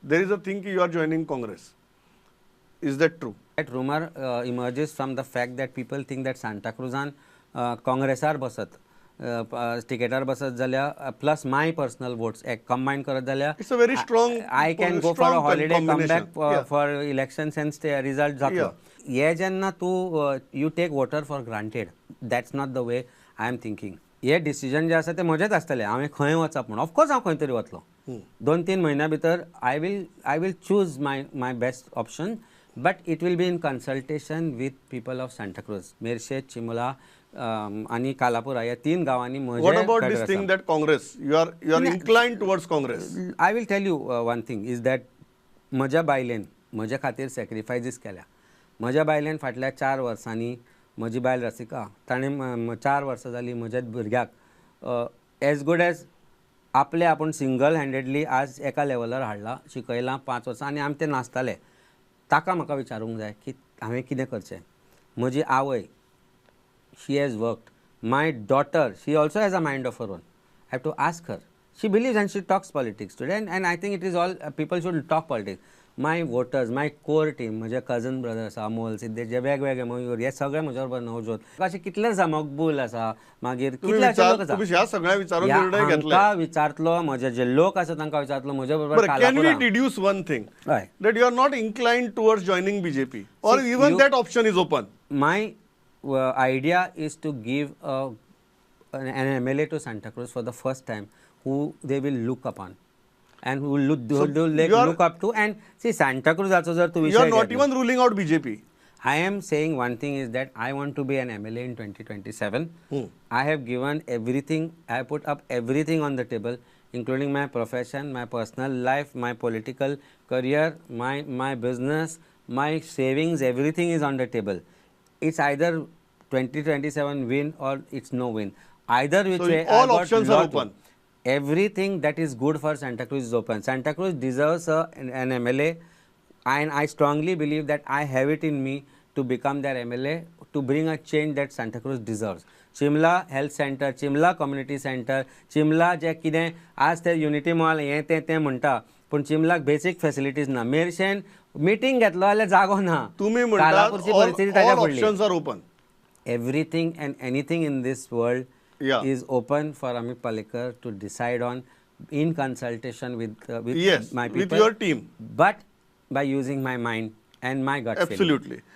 there is a thing ki you are joining Congress. Is that true? That rumor emerges from the fact that people think that Santa Cruzan Congressar basat, ticketar basat जाल्या plus my personal votes combine करत जाल्या It's a very strong. I can go for a holiday, come back for elections and stay result जातलो. ये जेन्ना तू you take voter for granted. That's not the way I am thinking. ये decision जे आसा ते म्हजेच आसतले हांवें खंय वचप म्हणून ऑफकोर्स हांव खंय तरी वतलो 2-3 म्हयन्या भितर I will choose my best option, but it will be in consultation with people of Santa Cruz, Merced, Chimula आणि कालापुरा या 3 गावांनी म्हजे. What about this thing that Congress, you are inclined towards Congress? I will tell you one thing is that म्हज्या बायलेन म्हजे खातीर sacrifices केल्या. म्हज्या बायलेन फाटल्या 4 वर्सांनी म्हजी बायल रसिका ताणें 4 वर्सां जालीं म्हज्या भुरग्याक एज गूड एज आपले आपूण सिंगल हँडेडली आज एका लेवलार हाडला, शिकयलां 5 वर्सां आनी आमी ते नासताले. ताका म्हाका विचारूंक जाय की हांवें कितें करचें. म्हजी आवय, she has worked. My daughter, she also has a mind of her own. I have to ask her. She believes and she talks politics today, and I think it is all people should talk politics. My voters, my core team, म्हजे cousin brothers, Amol, Siddhesh, जे वेगवेगळे मयूर, हे सगळे म्हजे बरोबर नवजोत. अशे कितले आसा मकबूल आसा, मागीर कितले अशे लोक आसा. तुम्ही ह्या सगळ्या विचारून निर्णय घेतले. हांकां विचारतलो, म्हजे जे लोक आसा तांकां विचारतलो, म्हजे बरोबर कालापुरा. Can we deduce one thing? That you are not inclined towards joining BJP, or even that option is open? My idea is to give an MLA to Santa Cruz for the first time who they will look upon and who will look up to. And see, Santa Cruz also, sir, you are not even ruling out BJP. I am saying one thing is that I want to be an MLA in 2027. I have given everything, I have put up everything on the table, including my profession, my personal life, my political career, my business, my savings, everything is on the table. It's either 2027 win or it's no win. Either which way, all options are open. Everything that is good for Santa Cruz is open. Santa Cruz deserves an MLA, and I strongly believe that I have it in me to become their MLA, to bring a change that Santa Cruz deserves. Chimla Health Center, Chimla Community Center, Chimla जे कितें आज ते unity mall हें तें म्हणटा, पूण चिमलाक basic facilities ना. मेरशेन meeting घेतलो जाल्यार जागो ना. तुम्ही म्हणटात all options are open. Everything and anything in this world is open for Amit Palekar to decide on in consultation with my people. With your team. But by using my mind and my gut feeling. Absolutely.